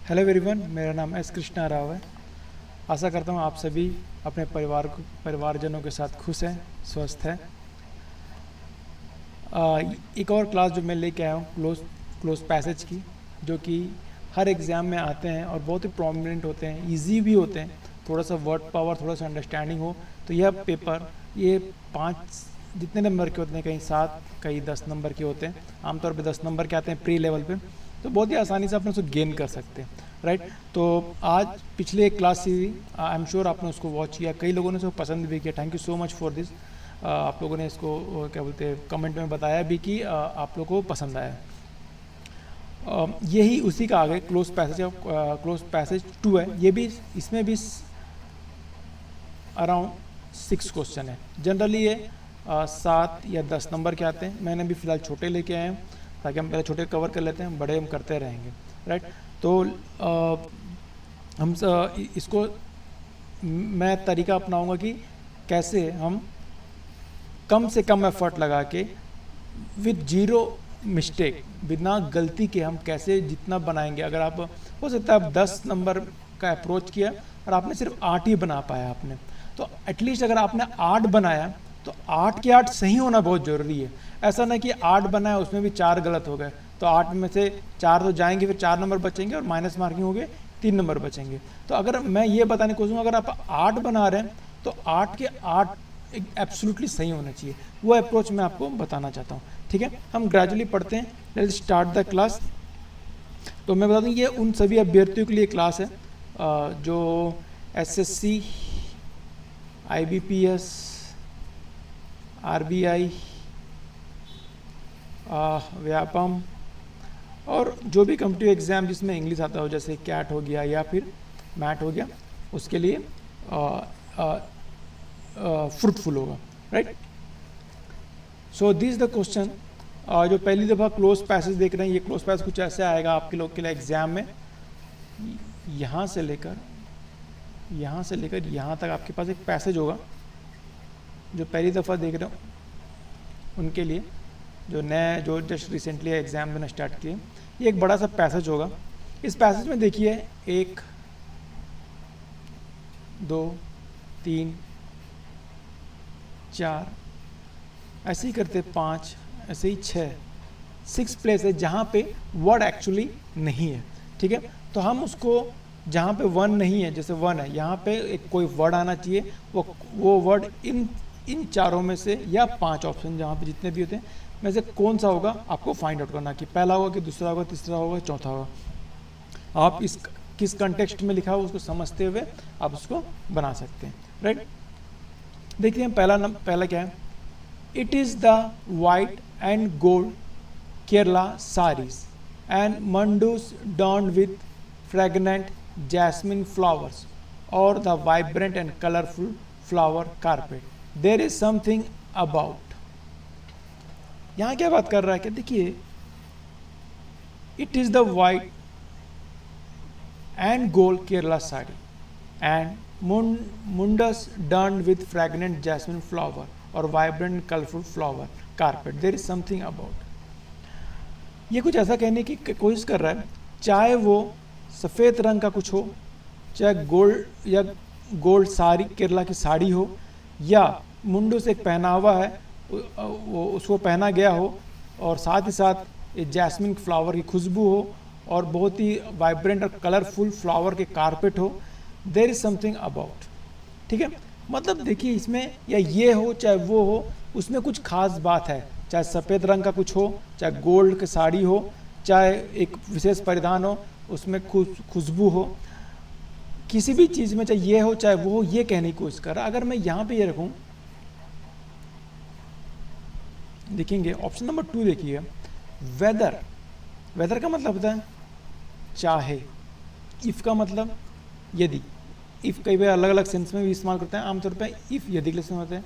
Hello everyone, मेरा नाम S Krishna Rao है। आशा करता हूँ आप सभी अपने परिवारजनों के साथ खुश हैं, स्वस्थ हैं। एक और क्लास जो मैं लेके आया हूँ क्लोज पैसेज की, जो कि हर एग्ज़ाम में आते हैं और बहुत ही प्रोमिनेंट होते हैं, इजी भी होते हैं। थोड़ा सा वर्ड पावर, थोड़ा सा अंडरस्टैंडिंग हो तो यह पेपर, ये 5 जितने नंबर के होते हैं, कहीं 7 कहीं 10 नंबर के होते हैं। आमतौर पे 10 नंबर के आते हैं प्री लेवल पे, तो बहुत ही आसानी से अपने उसको गेन कर सकते हैं, राइट। तो आज पिछले एक क्लास थी, आई एम श्योर आपने उसको वॉच किया, कई लोगों ने उसको पसंद भी किया। Thank you so much for this. आप लोगों ने इसको क्या बोलते हैं, कमेंट में बताया भी कि आप लोगों को पसंद आया। यही उसी का आगे क्लोज पैसेज 2 है। ये भी, इसमें भी अराउंड 6 क्वेश्चन है। जनरली ये 7 या 10 नंबर के आते हैं। मैंने भी फिलहाल छोटे लेके आए हैं ताकि हम पहले छोटे कवर कर लेते हैं, बड़े हम करते रहेंगे, राइट। तो इसको मैं तरीका अपनाऊंगा कि कैसे हम कम से कम एफर्ट लगा के विद जीरो मिस्टेक, बिना गलती के हम कैसे जितना बनाएंगे। अगर आप, हो सकता है आप 10 नंबर का अप्रोच किया और आपने सिर्फ 8 ही बना पाया आपने, तो एटलीस्ट अगर आपने 8 बनाया तो 8 के 8 सही होना बहुत ज़रूरी है। ऐसा ना कि 8 बनाया उसमें भी 4 गलत हो गए, तो 8 में से 4 तो जाएंगे, फिर 4 नंबर बचेंगे और माइनस मार्किंग हो गए, 3 नंबर बचेंगे। तो अगर मैं ये बताने की कोशिश, अगर आप 8 बना रहे हैं तो 8 के 8 एब्सोल्युटली सही होना चाहिए। वो अप्रोच मैं आपको बताना चाहता हूँ, ठीक है। हम ग्रेजुअली पढ़ते हैं। Let's start the class. तो मैं बता दूँ, ये उन सभी अभ्यर्थियों के लिए क्लास है जो एसएससी, आईबीपीएस, आरबीआई, व्यापम और जो भी कॉम्पिटिटिव एग्ज़ाम जिसमें इंग्लिश आता हो, जैसे कैट हो गया या फिर मैट हो गया, उसके लिए फ्रूटफुल होगा, right. So this the question. जो पहली दफ़ा क्लोज पैसेज देख रहे हैं, ये क्लोज पैसेज कुछ ऐसे आएगा आपके लोग के लिए एग्जाम में। यहाँ से लेकर यहाँ तक आपके पास एक पैसेज होगा। जो पहली दफ़ा देख रहे हो उनके लिए, जो जस्ट रिसेंटली एग्ज़ाम देना स्टार्ट किए, ये एक बड़ा सा पैसेज होगा। इस पैसेज में देखिए 1 2 3 4, ऐसे ही करते 5, ऐसे ही 6 प्लेस है जहाँ पे वर्ड एक्चुअली नहीं है, ठीक है। तो हम उसको, जहाँ पे 1 नहीं है, जैसे 1 है, यहाँ पे एक कोई वर्ड आना चाहिए। वो वर्ड इन चारों में से, या 5 ऑप्शन जहाँ पे जितने भी होते हैं में से कौन सा होगा आपको फाइंड आउट करना, कि पहला होगा कि दूसरा होगा, तीसरा होगा, चौथा होगा। आप इस किस कंटेक्स्ट में लिखा हो उसको समझते हुए आप उसको बना सकते हैं, राइट। देखिए पहला क्या है। It is the white and gold Kerala sarees and mandus donned with fragrant jasmine flowers or the vibrant and colorful flower carpet. There is something about. यहाँ क्या बात कर रहा है, कि देखिए it is the white and gold Kerala sari and mundus adorned with fragrant jasmine flower और vibrant colourful flower carpet. There is something about. ये कुछ ऐसा कहने की कोशिश कर रहा है, चाहे वो सफ़ेद रंग का कुछ हो, चाहे गोल्ड साड़ी, केरला की साड़ी हो, या मुंडू से एक पहनावा है वो उसको पहना गया हो, और साथ ही साथ एक जैस्मिन फ्लावर की खुशबू हो, और बहुत ही वाइब्रेंट और कलरफुल फ्लावर के कारपेट हो। देयर इज़ समथिंग अबाउट, ठीक है। मतलब देखिए इसमें, या ये हो चाहे वो हो, उसमें कुछ खास बात है। चाहे सफ़ेद रंग का कुछ हो, चाहे गोल्ड की साड़ी हो, चाहे एक विशेष परिधान हो, उसमें खुशबू हो, किसी भी चीज़ में चाहे ये हो चाहे वो हो, ये कहने की कोशिश कर रहा है। अगर मैं यहाँ पे ये रखूँ, देखेंगे ऑप्शन नंबर 2 देखिए, वेदर। वेदर का मतलब होता है चाहे। इफ़ का मतलब यदि। इफ़ कई बार अलग अलग सेंस में भी इस्तेमाल करते हैं, आमतौर पे इफ़ यदि के लिए होते हैं।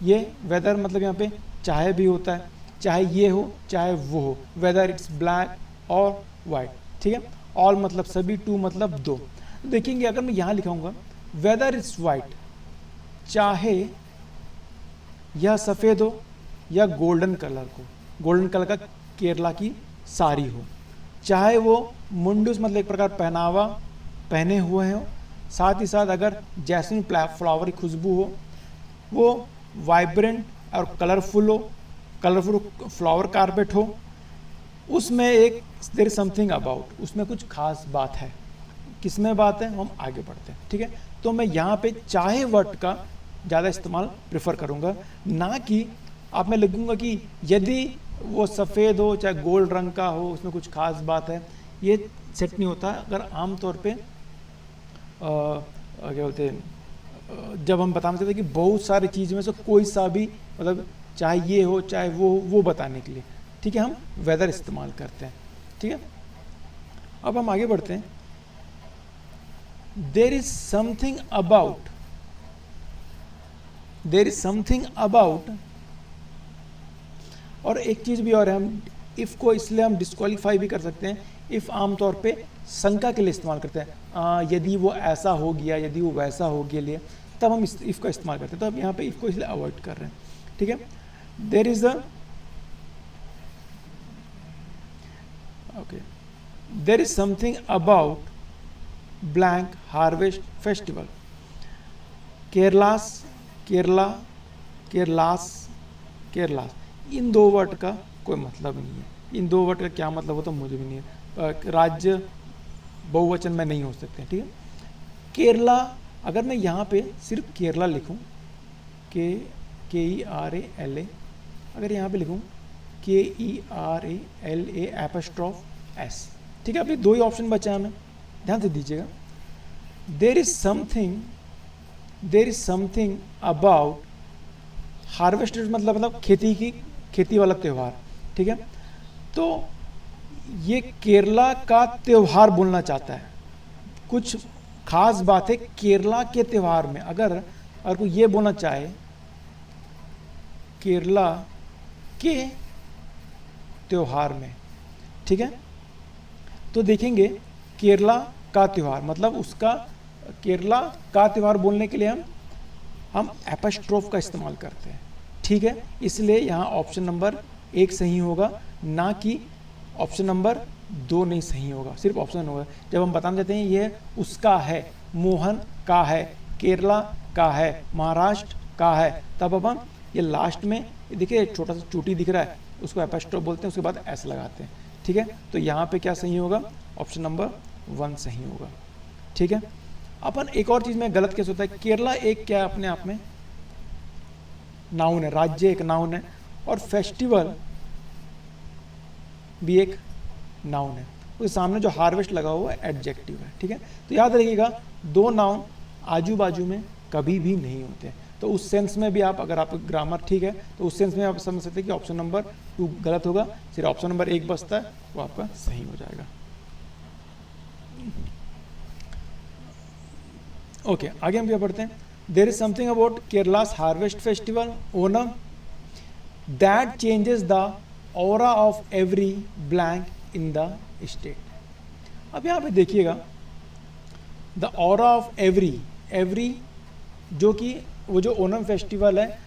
ये वेदर मतलब यहाँ पे चाहे भी होता है, चाहे ये हो चाहे वो हो, वेदर इट्स ब्लैक और वाइट, ठीक है। ऑल मतलब सभी, टू मतलब दो। देखेंगे अगर मैं यहाँ लिखाऊंगा वेदर इट्स वाइट, चाहे यह सफ़ेद हो या गोल्डन कलर का केरला की साड़ी हो, चाहे वो मुंडुस मतलब एक प्रकार पहनावा पहने हुए हो, साथ ही साथ अगर जैस्मिन फ्लावर की खुशबू हो, वो वाइब्रेंट और कलरफुल हो, कलरफुल फ्लावर कारपेट हो, उसमें एक देयर इज समथिंग अबाउट, उसमें कुछ खास बात है। किसमें बात है, हम आगे बढ़ते हैं, ठीक है। तो मैं यहाँ पे चाहे वर्ड का ज़्यादा इस्तेमाल प्रेफर करूँगा, ना कि आप मैं लिखूँगा कि यदि वो सफ़ेद हो चाहे गोल्ड रंग का हो उसमें कुछ खास बात है, ये सेट नहीं होता। अगर आम तौर पे क्या बोलते हैं, जब हम बताना चाहते हैं कि बहुत सारी चीज़ में से कोई सा भी मतलब चाहे ये हो चाहे वो बताने के लिए, ठीक है, हम वेदर इस्तेमाल करते हैं, ठीक है। अब हम आगे बढ़ते हैं। There is something about, there is something about, और एक चीज़ भी और है, हम इफ़ को इसलिए हम डिस्क्वालीफाई भी कर सकते हैं। इफ़ आमतौर पे शंका के लिए इस्तेमाल करते हैं, यदि वो ऐसा हो गया, यदि वो वैसा हो गया लिए, तब हम इस इफ़ का इस्तेमाल करते हैं। तो अब यहाँ पे इफ़ को इसलिए अवॉइड कर रहे हैं, ठीक है। There is a okay, there is something about blank harvest festival. Kerala's, Kerala, Kerala's, Kerala's, इन दो वर्ड का कोई मतलब नहीं है। इन दो वर्ड का क्या मतलब हो तो मुझे भी नहीं है। राज्य बहुवचन में नहीं हो सकते, ठीक है। केरला, अगर मैं यहाँ पे सिर्फ केरला लिखूँ, KERALA, अगर यहाँ पे लिखूँ KERALA एपोस्ट्रोफ S, ठीक है। अभी दो ही ऑप्शन बचा हमें, ध्यान से दीजिएगा। There is something about harvested मतलब खेती वाला त्यौहार, ठीक है। तो ये केरला का त्यौहार बोलना चाहता है, कुछ खास बात है केरला के त्यौहार में। अगर कोई ये बोलना चाहे केरला के त्यौहार में, ठीक है, तो देखेंगे केरला का त्यौहार मतलब उसका केरला का त्यौहार बोलने के लिए हम एपोस्ट्रोफ का इस्तेमाल करते हैं, ठीक है। इसलिए यहाँ ऑप्शन नंबर 1 सही होगा, ना कि ऑप्शन नंबर 2 नहीं सही होगा, सिर्फ ऑप्शन होगा। जब हम बताना चाहते हैं ये उसका है, मोहन का है, केरला का है, महाराष्ट्र का है, तब अब हम ये लास्ट में देखिए छोटा सा चोटी दिख रहा है, उसको एपोस्ट्रोफ बोलते हैं, उसके बाद एस लगाते हैं, ठीक है। तो यहाँ पे क्या सही होगा, ऑप्शन नंबर 1 सही होगा, ठीक है। अपन एक और चीज़ में गलत कैसे होता है, केरला एक क्या अपने आप में नाउन है, राज्य एक नाउन है, और फेस्टिवल भी एक नाउन है, उसके सामने जो हार्वेस्ट लगा हुआ है एडजेक्टिव है, ठीक है। तो याद रखिएगा दो नाउन आजू बाजू में कभी भी नहीं होते। तो उस सेंस में भी आप, अगर आप ग्रामर ठीक है तो उस सेंस में आप समझ सकते हैं कि ऑप्शन नंबर 2 गलत होगा, सिर्फ ऑप्शन नंबर 1 बचता है, वो आपका सही हो जाएगा। ओके, आगे हम क्या पढ़ते हैं। There is something about Kerala's harvest festival Onam that changes the aura of every blank in the state. अब यहाँ पे देखिएगा द ऑरा ऑफ एवरी जो कि वो जो ओनम फेस्टिवल है,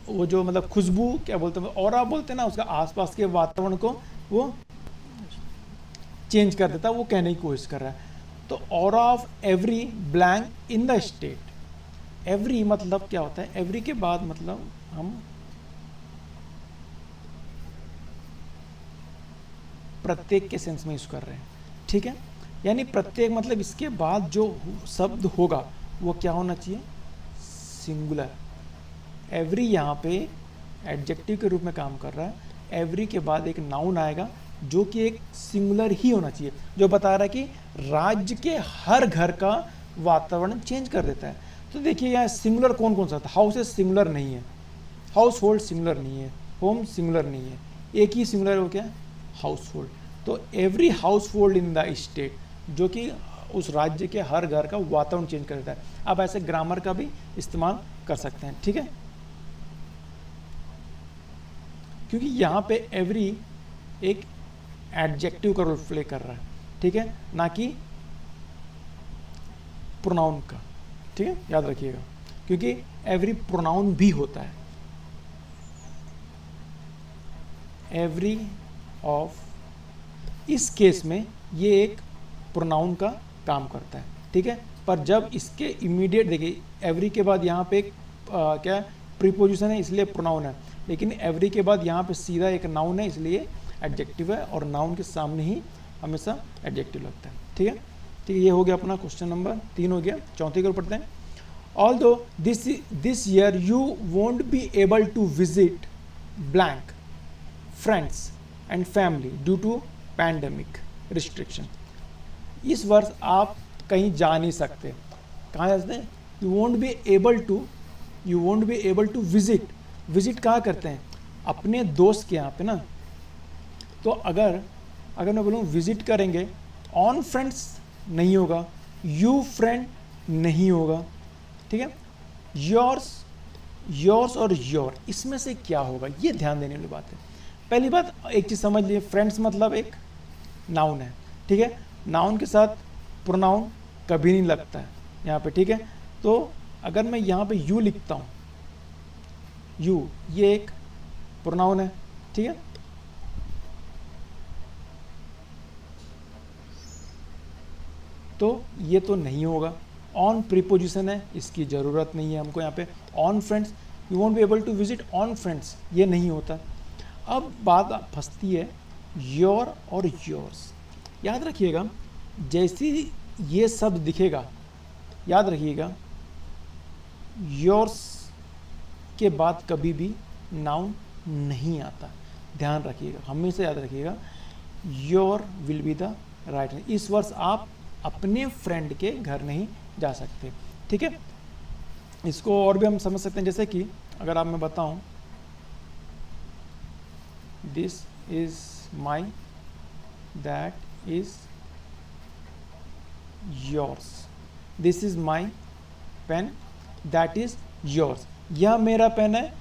वो जो मतलब खुशबू क्या बोलते हैं, ऑरा बोलते हैं ना, उसका आसपास के वातावरण को वो चेंज कर देता है, वो कहने की कोशिश कर रहा है। तो aura of every blank in the state, every मतलब क्या होता है, एवरी के बाद मतलब हम प्रत्येक के सेंस में यूज कर रहे हैं, ठीक है। यानी प्रत्येक मतलब इसके बाद जो शब्द होगा वो क्या होना चाहिए, सिंगुलर। एवरी यहाँ पे एडजेक्टिव के रूप में काम कर रहा है, एवरी के बाद एक नाउन आएगा जो कि एक सिंगुलर ही होना चाहिए, जो बता रहा है कि राज्य के हर घर का वातावरण चेंज कर देता है। तो देखिए यहाँ सिंगुलर कौन कौन सा था, हाउसेस सिंगुलर नहीं है, हाउस होल्ड सिंगुलर नहीं है, होम सिंगुलर नहीं है, एक ही सिंगुलर हो क्या, हाउस होल्ड। तो every house hold in the state, जो कि उस राज्य के हर घर का वातावरण चेंज कर देता है। आप ऐसे ग्रामर का भी इस्तेमाल कर सकते हैं, ठीक है, क्योंकि यहाँ पे एवरी एक एडजेक्टिव का रोल प्ले कर रहा है, ठीक है, ना कि प्रोनाउन का, ठीक है, याद रखिएगा, क्योंकि एवरी प्रोनाउन भी होता है। एवरी ऑफ इस केस में ये एक प्रोनाउन का काम करता है, ठीक है। पर जब इसके इमीडिएट, देखिए एवरी के बाद यहाँ पे एक क्या प्रीपोजिशन है इसलिए प्रोनाउन है, लेकिन एवरी के बाद यहाँ पे सीधा एक नाउन है इसलिए एडजेक्टिव है, और नाउन के सामने ही हमेशा एडजेक्टिव लगता है, ठीक है। ठीक है, ये हो गया अपना क्वेश्चन नंबर 3 हो गया। चौथे को पढ़ते हैं। Although this year you won't be able to visit blank friends and family due to pandemic restriction. इस वर्ष आप कहीं जा नहीं सकते। कहाँ जा सकते हैं? You won't be able to visit कहाँ करते हैं? अपने दोस्त के यहाँ पे ना। तो अगर मैं बोलूँ विजिट करेंगे, ऑन फ्रेंड्स नहीं होगा, यू फ्रेंड नहीं होगा, ठीक है। योर्स और योर, इसमें से क्या होगा, ये ध्यान देने वाली बात है। पहली बात एक चीज़ समझ लीजिए, फ्रेंड्स मतलब एक नाउन है, ठीक है। नाउन के साथ प्रोनाउन कभी नहीं लगता है यहाँ पे, ठीक है। तो अगर मैं यहाँ पे यू लिखता हूँ, यू ये एक प्रोनाउन है, ठीक है। तो ये तो नहीं होगा। ऑन प्रीपोजिशन है, इसकी ज़रूरत नहीं है हमको यहाँ पे। On friends, you won't be able to visit on friends, ये नहीं होता। अब बात फंसती है योर और योर्स। याद रखिएगा, जैसे ये शब्द दिखेगा, याद रखिएगा योर्स के बाद कभी भी नाउन नहीं आता, ध्यान रखिएगा, हमेशा याद रखिएगा। Your will be the right. इस वर्ष आप अपने फ्रेंड के घर नहीं जा सकते, ठीक है। इसको और भी हम समझ सकते हैं, जैसे कि अगर आप मैं बताऊं, this is my, that is yours, this is my pen, that is yours. यह मेरा पेन है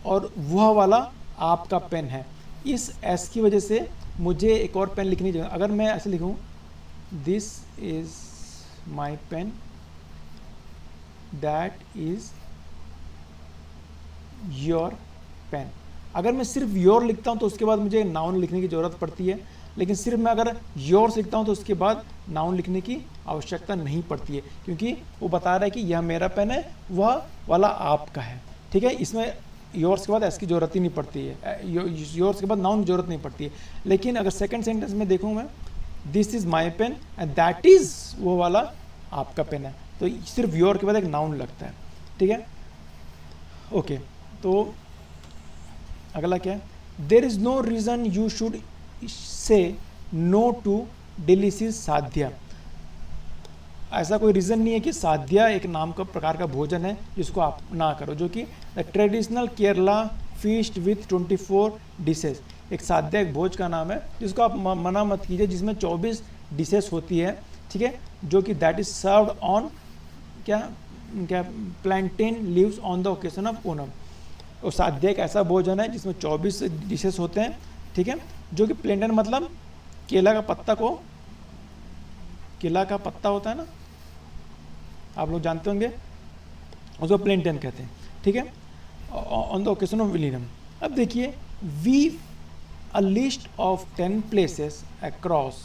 और वह वाला आपका पेन है। इस एस की वजह से मुझे एक और पेन लिखनी चाहिए। अगर मैं ऐसे लिखूं, this is my pen, that is your pen. अगर मैं सिर्फ योर लिखता हूं तो उसके बाद मुझे नाउन लिखने की ज़रूरत पड़ती है, लेकिन सिर्फ मैं अगर योर्स लिखता हूं तो उसके बाद नाउन लिखने की आवश्यकता नहीं पड़ती है, क्योंकि वो बता रहा है कि यह मेरा पेन है, वह वाला आपका है, ठीक है। इसमें योर्स के बाद एस की ज़रूरत ही नहीं पड़ती है, योर्स के बाद नाउन की ज़रूरत नहीं पड़ती है। लेकिन अगर सेकंड सेंटेंस में देखूँ मैं, this is my pen and that is वो वाला आपका पेन है, तो सिर्फ योर के बाद एक नाउन लगता है, ठीक है। ओके, तो अगला क्या है? There is no reason you should say no to delicious sadhya. ऐसा कोई रीज़न नहीं है कि साध्या एक नाम का प्रकार का भोजन है जिसको आप ना करो, जो कि the traditional Kerala feast with 24 dishes. एक साध्या एक भोज का नाम है जिसको आप मना मत कीजिए, जिसमें 24 डिशेस होती है, ठीक है, जो कि दैट इज सर्व्ड ऑन क्या plantain leaves on the occasion of Onam. और साध्या एक ऐसा भोजन है जिसमें 24 डिशेस होते हैं, ठीक है, जो कि प्लेंटन मतलब केला का पत्ता होता है ना, आप लोग जानते होंगे, उसको प्लेंटन कहते हैं, ठीक है, on the occasion of William. अब देखिए, we a list of 10 places across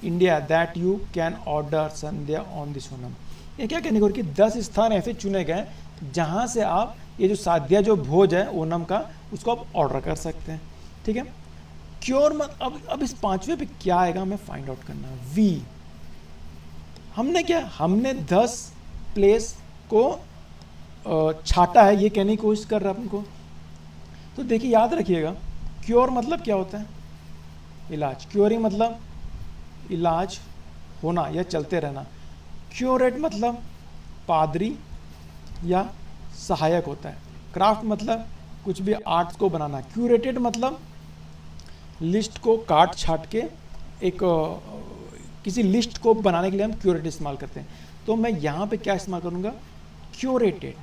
India that you can order sadhya on this Onam. ये क्या कहने को कि 10 स्थान ऐसे चुने गए जहाँ से आप ये जो साध्या जो भोज है ओनम का, उसको आप ऑर्डर कर सकते हैं, ठीक है। क्योर मत, अब इस 5वें पे क्या आएगा हमें फाइंड आउट करना है। वी, हमने 10 प्लेस को छाटा है, ये कहने की कोशिश कर रहा है हमको। तो देखिए, याद रखिएगा, क्योर मतलब क्या होता है? इलाज। क्योरिंग मतलब इलाज होना या चलते रहना। क्योरेट मतलब पादरी या सहायक होता है। क्राफ्ट मतलब कुछ भी आर्ट्स को बनाना। क्यूरेटेड मतलब लिस्ट को काट छाट के एक किसी लिस्ट को बनाने के लिए हम क्यूरेट इस्तेमाल करते हैं। तो मैं यहाँ पे क्या इस्तेमाल करूँगा? क्यूरेटेड।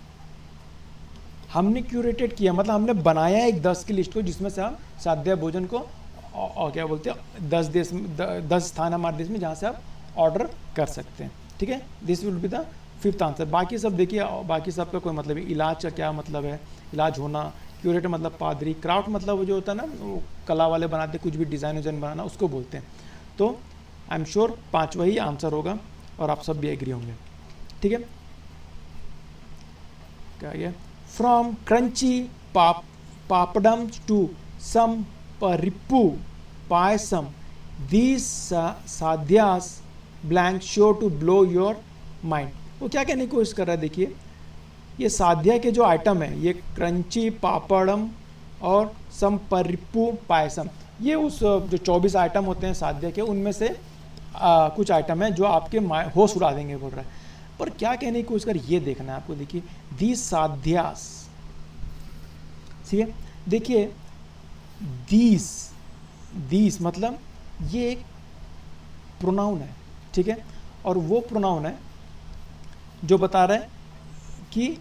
हमने क्यूरेटेड किया मतलब हमने बनाया एक 10 की लिस्ट को, जिसमें से हम साध्या भोजन को और क्या बोलते हैं 10 स्थान हमारे देश में जहाँ से आप ऑर्डर कर सकते हैं, ठीक है। This will be the 5th answer. बाकी सब देखिए, बाकी सब का कोई मतलब है, इलाज का क्या मतलब है, इलाज होना, क्यूरेटर मतलब पादरी, क्राफ्ट मतलब वो जो होता है ना, वो कला वाले बनाते कुछ भी डिज़ाइन विजाइन बनाना, उसको बोलते हैं। तो आई एम श्योर 5वां ही आंसर होगा और आप सब भी एग्री होंगे। ठीक है, क्या गया, from crunchy papadam to some parippu payasam these sadhyas blank sure to blow your mind. वो क्या कहने की कोशिश कर रहा है, देखिए ये साध्या के जो आइटम है, ये क्रंची पापड़म और सम परिप्पू पायसम, ये उस जो 24 आइटम होते हैं साध्या के, उनमें से कुछ आइटम है जो आपके होश उड़ा देंगे बोल रहा है। पर क्या कहने की कोशिश कर, ये देखना है आपको। देखिए दी साध्यास, ठीक है, देखिए दीस मतलब ये एक प्रोनाउन है, ठीक है, और वो प्रोनाउन है जो बता रहा है कि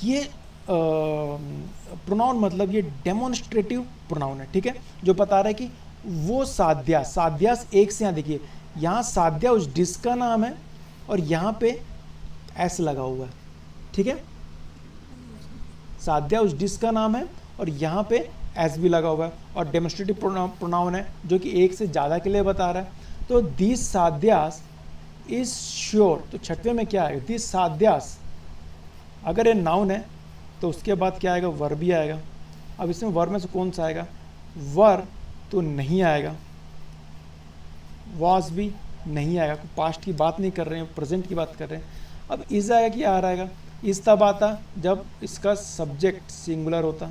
ये प्रोनाउन मतलब ये डेमोन्स्ट्रेटिव प्रोनाउन है, ठीक है, जो बता रहा है कि वो साध्यास एक से, यहाँ देखिए यहाँ साध्या उस डिश का नाम है और यहाँ पे एस लगा हुआ है, ठीक है, साध्या उस डिश का नाम है और यहाँ पे एस भी लगा हुआ है, और डेमोन्स्ट्रेटिव प्रोनाउन है जो कि एक से ज़्यादा के लिए बता रहा है। तो दिस साध्यास इज श्योर, तो छठवें में क्या आएगा, दिस साध्यास, अगर ये नाउन है तो उसके बाद क्या आएगा, वर भी आएगा। अब इसमें वर में से कौन सा आएगा, वर तो नहीं आएगा, वॉज भी नहीं आएगा, पास्ट की बात नहीं कर रहे हैं, प्रेजेंट की बात कर रहे हैं। अब इज आएगा कि आर आएगा, इस तब आता जब इसका सब्जेक्ट सिंगुलर होता,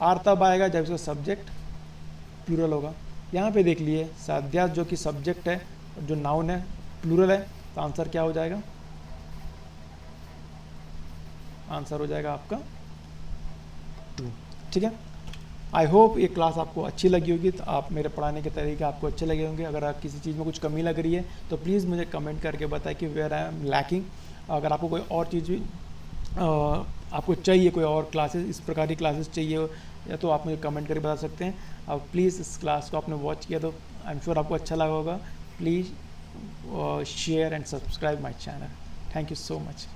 आर तब आएगा जब इसका सब्जेक्ट प्लूरल होगा। यहाँ पे देख लिए साध्यास जो कि सब्जेक्ट है, जो नाउन है प्लूरल है, तो आंसर क्या हो जाएगा, आंसर हो जाएगा आपका 2। ठीक है, आई होप ये क्लास आपको अच्छी लगी होगी, तो आप मेरे पढ़ाने के तरीके आपको अच्छे लगे होंगे। अगर आप किसी चीज़ में कुछ कमी लग रही है तो प्लीज़ मुझे कमेंट करके बताएं कि वेयर आई एम लैकिंग। अगर आपको कोई और चीज़ भी आपको चाहिए, कोई और क्लासेस इस प्रकार की क्लासेस चाहिए या तो आप मुझे कमेंट करके बता सकते हैं। अब प्लीज़ इस क्लास को आपने वॉच किया तो आई एम श्योर आपको अच्छा लगा होगा। Please share and subscribe my channel. Thank you so much.